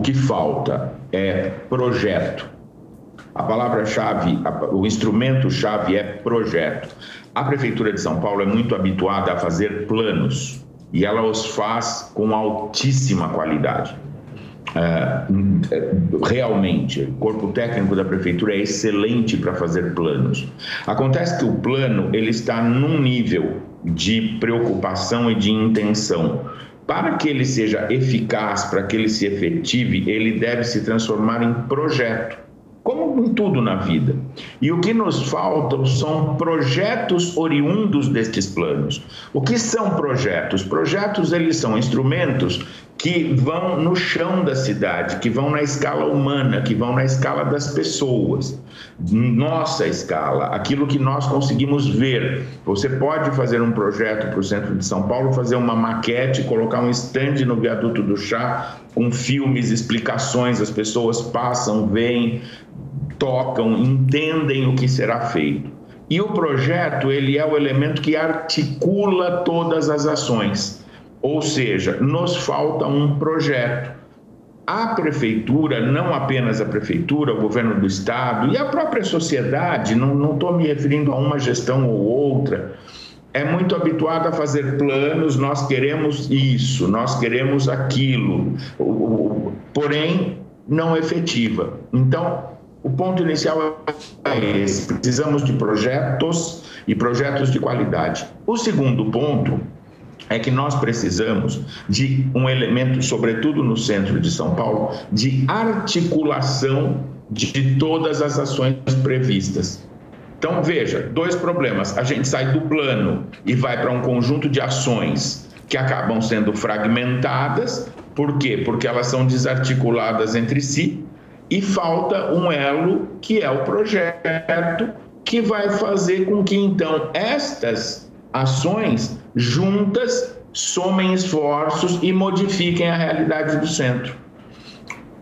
que falta é projeto. A palavra-chave, o instrumento-chave é projeto. A Prefeitura de São Paulo é muito habituada a fazer planos e ela os faz com altíssima qualidade. Realmente, o corpo técnico da Prefeitura é excelente para fazer planos. Acontece que o plano ele está num nível de preocupação e de intenção. Para que ele seja eficaz, para que ele se efetive, ele deve se transformar em projeto, como em tudo na vida. E o que nos falta são projetos oriundos destes planos. O que são projetos? Projetos, eles são instrumentos que vão no chão da cidade, que vão na escala humana, que vão na escala das pessoas, nossa escala, aquilo que nós conseguimos ver. Você pode fazer um projeto para o centro de São Paulo, fazer uma maquete, colocar um stand no viaduto do Chá, com filmes, explicações, as pessoas passam, veem, tocam, entendem o que será feito. E o projeto, ele é o elemento que articula todas as ações. Ou seja, nos falta um projeto. A Prefeitura, não apenas a Prefeitura, o governo do Estado e a própria sociedade, não estou me referindo a uma gestão ou outra, é muito habituada a fazer planos, nós queremos isso, nós queremos aquilo, porém não efetiva. Então, o ponto inicial é esse, precisamos de projetos e projetos de qualidade. O segundo ponto é que nós precisamos de um elemento, sobretudo no centro de São Paulo, de articulação de todas as ações previstas. Então, veja, dois problemas. A gente sai do plano e vai para um conjunto de ações que acabam sendo fragmentadas. Por quê? Porque elas são desarticuladas entre si e falta um elo, que é o projeto, que vai fazer com que, então, estas ações juntas somem esforços e modifiquem a realidade do centro.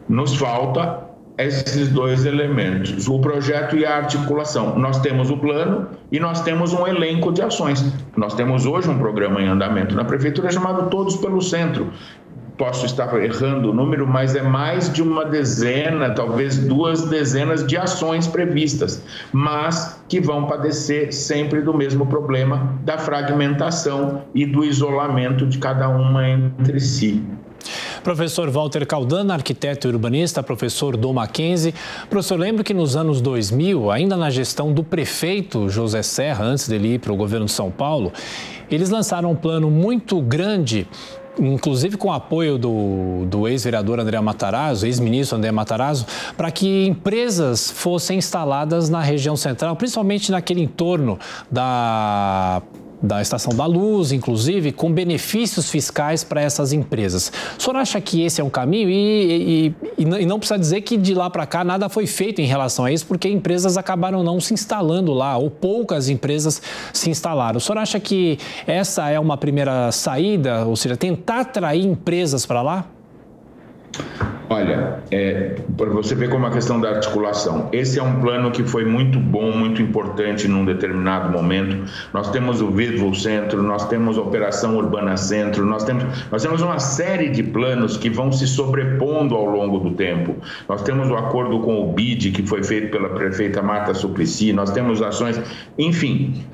Nos falta esses dois elementos, o projeto e a articulação. Nós temos o plano e nós temos um elenco de ações. Nós temos hoje um programa em andamento na Prefeitura chamado Todos pelo Centro. Posso estar errando o número, mas é mais de uma dezena, talvez 2 dezenas de ações previstas, mas que vão padecer sempre do mesmo problema da fragmentação e do isolamento de cada uma entre si. Professor Walter Caldana, arquiteto e urbanista, professor Dom Mackenzie. Professor, lembro que nos anos 2000, ainda na gestão do prefeito José Serra, antes dele ir para o governo de São Paulo, eles lançaram um plano muito grande, inclusive com o apoio do ex-vereador André Matarazzo, ex-ministro André Matarazzo, para que empresas fossem instaladas na região central, principalmente naquele entorno da Estação da Luz, inclusive, com benefícios fiscais para essas empresas. O senhor acha que esse é um caminho? E não precisa dizer que de lá para cá nada foi feito em relação a isso, porque empresas acabaram não se instalando lá, ou poucas empresas se instalaram. O senhor acha que essa é uma primeira saída, ou seja, tentar atrair empresas para lá? Olha, para você ver como a questão da articulação, esse é um plano que foi muito bom, muito importante num determinado momento. Nós temos o Vivo Centro, nós temos a Operação Urbana Centro, nós temos uma série de planos que vão se sobrepondo ao longo do tempo. Nós temos o acordo com o BID, que foi feito pela prefeita Marta Suplicy, nós temos ações, enfim.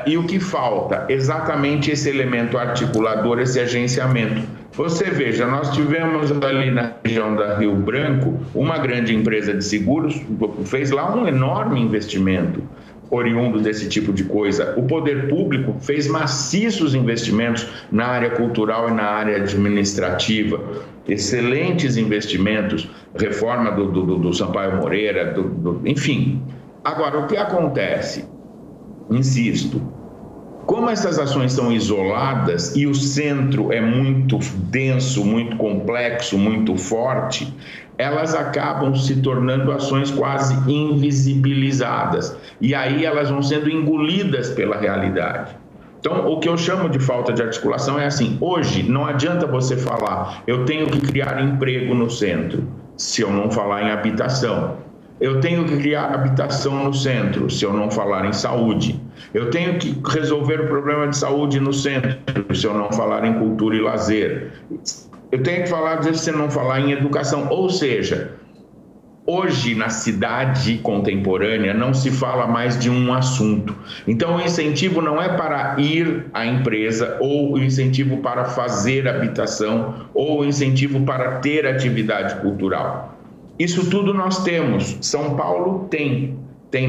E o que falta? Exatamente esse elemento articulador, esse agenciamento. Você veja, nós tivemos ali na região da Rio Branco, uma grande empresa de seguros, fez lá um enorme investimento oriundo desse tipo de coisa. O poder público fez maciços investimentos na área cultural e na área administrativa, excelentes investimentos, reforma do Sampaio Moreira, enfim. Agora, o que acontece? Insisto, como essas ações são isoladas e o centro é muito denso, muito complexo, muito forte, elas acabam se tornando ações quase invisibilizadas. E aí elas vão sendo engolidas pela realidade. Então, o que eu chamo de falta de articulação é assim, hoje não adianta você falar, eu tenho que criar emprego no centro, se eu não falar em habitação. Eu tenho que criar habitação no centro, se eu não falar em saúde. Eu tenho que resolver o problema de saúde no centro, se eu não falar em cultura e lazer. eu tenho que falar, às vezes, você não falar em educação, ou seja, hoje, na cidade contemporânea, não se fala mais de um assunto. Então, o incentivo não é para ir à empresa, ou o incentivo para fazer habitação, ou o incentivo para ter atividade cultural. Isso tudo nós temos. São Paulo tem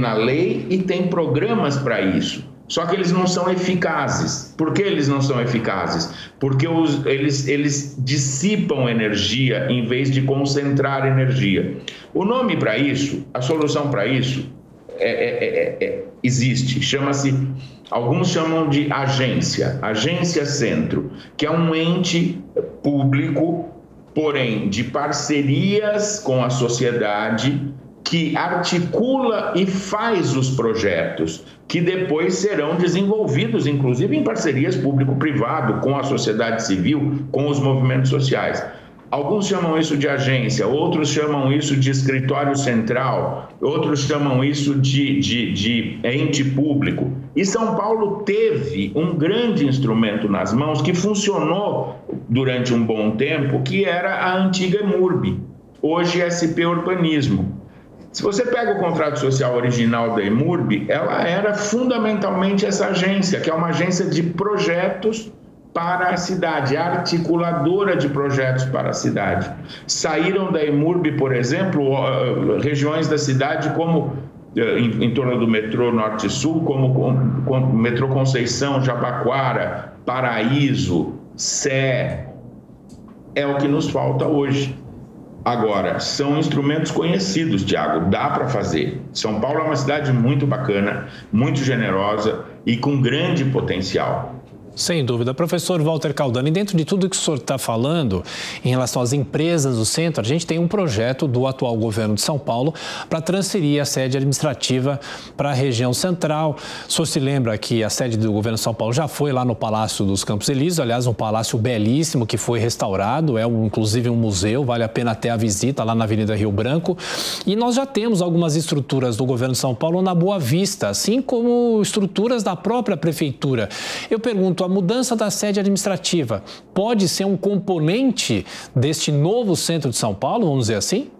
na lei e tem programas para isso. Só que eles não são eficazes. Por que eles não são eficazes? Porque eles dissipam energia em vez de concentrar energia. O nome para isso, a solução para isso existe. Alguns chamam de Agência Centro, que é um ente público, porém de parcerias com a sociedade, que articula e faz os projetos, que depois serão desenvolvidos, inclusive em parcerias público-privado, com a sociedade civil, com os movimentos sociais. Alguns chamam isso de agência, outros chamam isso de escritório central, outros chamam isso de ente público. E São Paulo teve um grande instrumento nas mãos que funcionou durante um bom tempo, que era a antiga EMURB, hoje SP Urbanismo. Se você pega o contrato social original da EMURB, ela era fundamentalmente essa agência, que é uma agência de projetos para a cidade, articuladora de projetos para a cidade. Saíram da EMURB, por exemplo, regiões da cidade como em torno do metrô Norte e Sul, como metrô Conceição, Jabaquara, Paraíso, Sé. É o que nos falta hoje. Agora, são instrumentos conhecidos, Tiago, dá para fazer. São Paulo é uma cidade muito bacana, muito generosa e com grande potencial. Sem dúvida. Professor Walter Caldana, e dentro de tudo que o senhor está falando, em relação às empresas do centro, a gente tem um projeto do atual governo de São Paulo para transferir a sede administrativa para a região central. O senhor se lembra que a sede do governo de São Paulo já foi lá no Palácio dos Campos Elíseos, aliás, um palácio belíssimo que foi restaurado, inclusive um museu, vale a pena ter a visita lá na Avenida Rio Branco. E nós já temos algumas estruturas do governo de São Paulo na Boa Vista, assim como estruturas da própria prefeitura. Eu pergunto, a mudança da sede administrativa pode ser um componente deste novo centro de São Paulo, vamos dizer assim?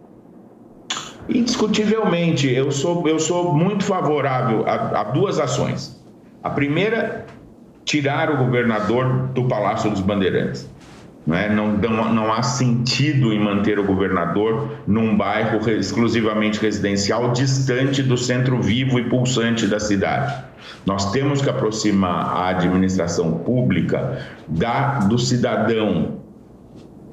Indiscutivelmente, eu sou muito favorável a duas ações. A primeira, tirar o governador do Palácio dos Bandeirantes. Não há sentido em manter o governador num bairro exclusivamente residencial, distante do centro vivo e pulsante da cidade. Nós temos que aproximar a administração pública do cidadão,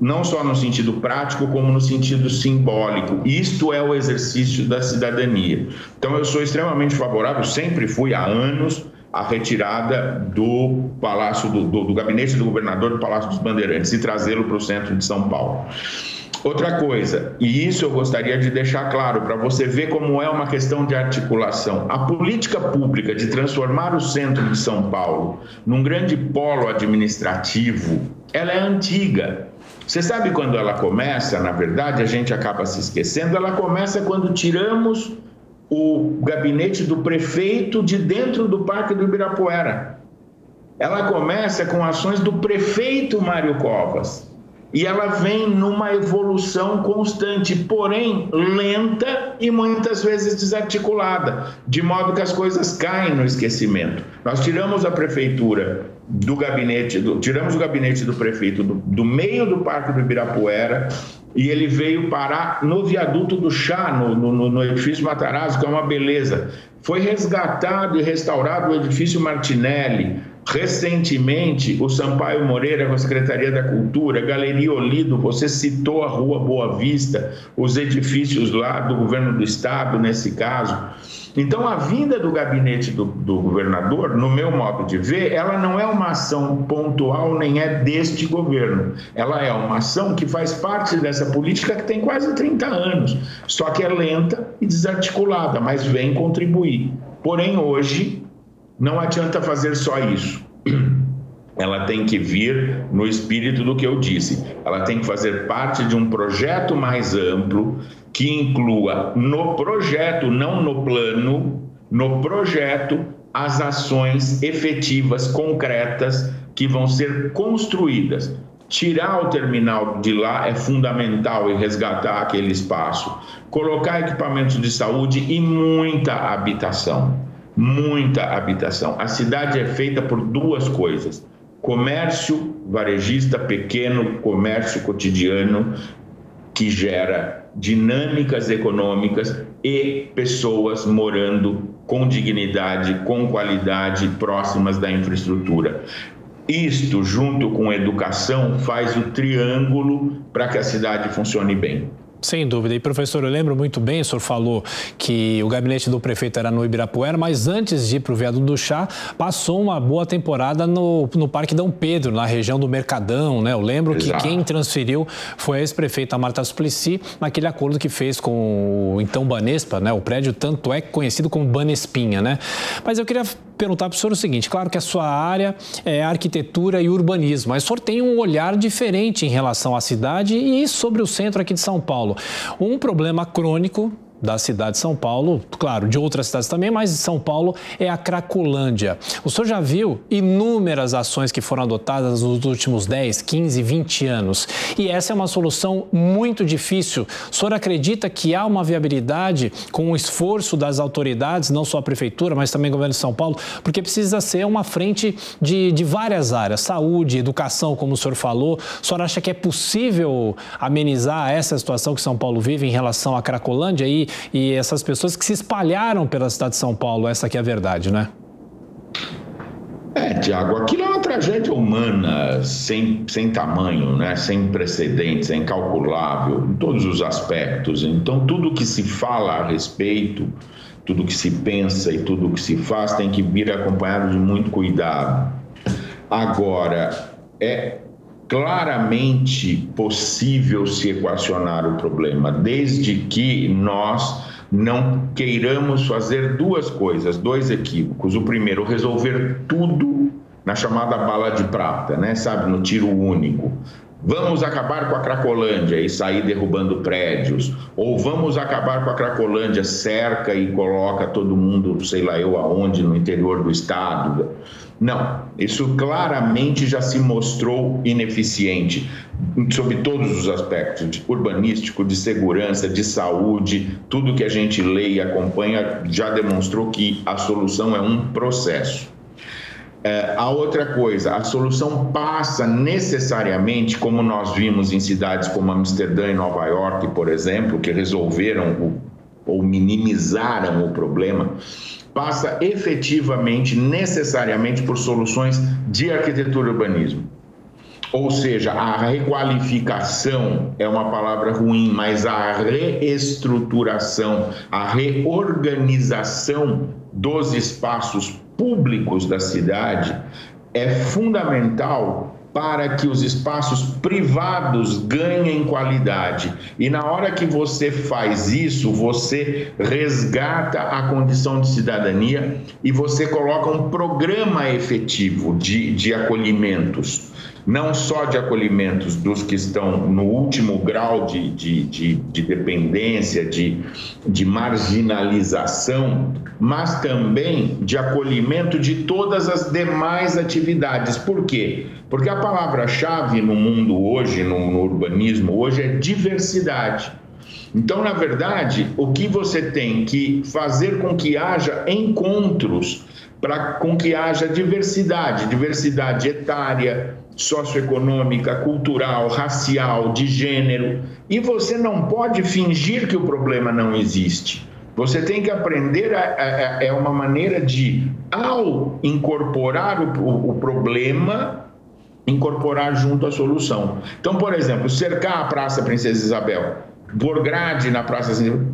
não só no sentido prático, como no sentido simbólico. Isto é o exercício da cidadania. Então, eu sou extremamente favorável, sempre fui há anos, a retirada do Palácio, do gabinete do governador do Palácio dos Bandeirantes e trazê-lo para o centro de São Paulo. Outra coisa, e isso eu gostaria de deixar claro para você ver como é uma questão de articulação. A política pública de transformar o centro de São Paulo num grande polo administrativo, ela é antiga. Você sabe quando ela começa? Na verdade, a gente acaba se esquecendo. Ela começa quando tiramos o gabinete do prefeito de dentro do Parque do Ibirapuera. Ela começa com ações do prefeito Mário Covas. E ela vem numa evolução constante, porém lenta e muitas vezes desarticulada, de modo que as coisas caem no esquecimento. Nós tiramos a prefeitura do gabinete, tiramos o gabinete do prefeito do meio do Parque do Ibirapuera e ele veio parar no viaduto do Chá, no edifício Matarazzo, que é uma beleza. Foi resgatado e restaurado o edifício Martinelli. Recentemente, o Sampaio Moreira, com a Secretaria da Cultura, Galeria Olido, você citou a Rua Boa Vista, os edifícios lá do governo do estado, nesse caso. Então, a vinda do gabinete do governador, no meu modo de ver, ela não é uma ação pontual, nem é deste governo. Ela é uma ação que faz parte dessa política que tem quase 30 anos, só que é lenta e desarticulada, mas vem contribuir. Porém, hoje, não adianta fazer só isso. Ela tem que vir no espírito do que eu disse. Ela tem que fazer parte de um projeto mais amplo que inclua no projeto, não no plano, no projeto, as ações efetivas, concretas, que vão ser construídas. Tirar o terminal de lá é fundamental e resgatar aquele espaço. Colocar equipamentos de saúde e muita habitação. Muita habitação. A cidade é feita por duas coisas: comércio varejista pequeno, comércio cotidiano, que gera dinâmicas econômicas, e pessoas morando com dignidade, com qualidade, próximas da infraestrutura. Isto, junto com educação, faz o triângulo para que a cidade funcione bem. Sem dúvida. E, professor, eu lembro muito bem, o senhor falou que o gabinete do prefeito era no Ibirapuera, mas antes de ir para o Viaduto do Chá, passou uma boa temporada no Parque Dom Pedro, na região do Mercadão, né? Eu lembro que quem transferiu foi a ex-prefeita Marta Suplicy, naquele acordo que fez com o então Banespa, né? O prédio tanto é conhecido como Banespinha, né? Mas eu queria perguntar para o senhor o seguinte: claro que a sua área é arquitetura e urbanismo, mas o senhor tem um olhar diferente em relação à cidade e sobre o centro aqui de São Paulo. Um problema crônico da cidade de São Paulo, claro, de outras cidades também, mas de São Paulo é a Cracolândia. O senhor já viu inúmeras ações que foram adotadas nos últimos 10, 15, 20 anos. E essa é uma solução muito difícil. O senhor acredita que há uma viabilidade com o esforço das autoridades, não só a prefeitura, mas também o governo de São Paulo, porque precisa ser uma frente de várias áreas, saúde, educação, como o senhor falou. O senhor acha que é possível amenizar essa situação que São Paulo vive em relação à Cracolândia e essas pessoas que se espalharam pela cidade de São Paulo? Essa aqui é a verdade, né? Tiago, aquilo é uma tragédia humana sem tamanho, né? Sem precedentes, é incalculável em todos os aspectos. Então, tudo que se fala a respeito, tudo que se pensa e tudo que se faz tem que vir acompanhado de muito cuidado. Agora, é claramente possível se equacionar o problema, desde que nós não queiramos fazer duas coisas, dois equívocos. O primeiro, resolver tudo na chamada bala de prata, né? Sabe, no tiro único. Vamos acabar com a Cracolândia e sair derrubando prédios. Ou vamos acabar com a Cracolândia, cerca e coloca todo mundo, sei lá eu aonde, no interior do estado. Não, isso claramente já se mostrou ineficiente sob todos os aspectos, de urbanístico, de segurança, de saúde. Tudo que a gente lê e acompanha já demonstrou que a solução é um processo. A outra coisa, a solução passa necessariamente, como nós vimos em cidades como Amsterdã e Nova York, por exemplo, que resolveram ou minimizaram o problema, passa efetivamente, necessariamente, por soluções de arquitetura e urbanismo. Ou seja, a requalificação é uma palavra ruim, mas a reestruturação, a reorganização dos espaços públicos da cidade é fundamental para que os espaços privados ganhem qualidade. E na hora que você faz isso, você resgata a condição de cidadania e você coloca um programa efetivo de acolhimentos. Não só de acolhimentos dos que estão no último grau de dependência, de marginalização, mas também de acolhimento de todas as demais atividades. Por quê? Porque a palavra-chave no mundo hoje, no urbanismo hoje, é diversidade. Então, na verdade, o que você tem que fazer com que haja encontros, com que haja diversidade etária, socioeconômica, cultural, racial, de gênero. E você não pode fingir que o problema não existe. Você tem que aprender, é uma maneira de, ao incorporar o problema, incorporar junto à solução. Então, por exemplo, cercar a Praça Princesa Isabel, pôr grade na Praça Isabel,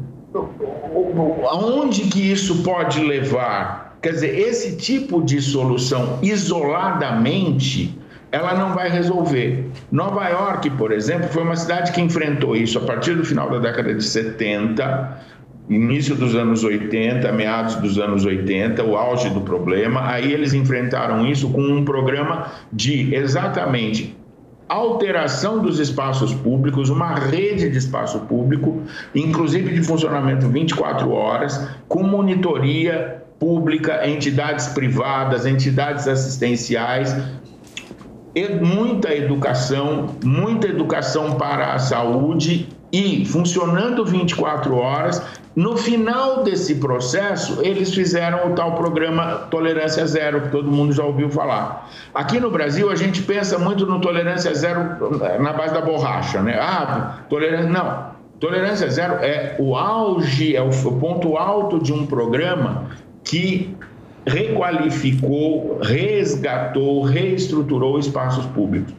aonde que isso pode levar? Quer dizer, esse tipo de solução isoladamente, ela não vai resolver. Nova York, por exemplo, foi uma cidade que enfrentou isso a partir do final da década de 70, início dos anos 80, meados dos anos 80, o auge do problema. Aí eles enfrentaram isso com um programa de exatamente alteração dos espaços públicos, uma rede de espaço público, inclusive de funcionamento 24 horas, com monitoria pública, entidades privadas, entidades assistenciais, muita educação para a saúde e funcionando 24 horas. No final desse processo, eles fizeram o tal programa Tolerância Zero, que todo mundo já ouviu falar. Aqui no Brasil, a gente pensa muito no Tolerância Zero na base da borracha, né? Tolerância Zero é o auge, é o ponto alto de um programa que requalificou, resgatou, reestruturou espaços públicos.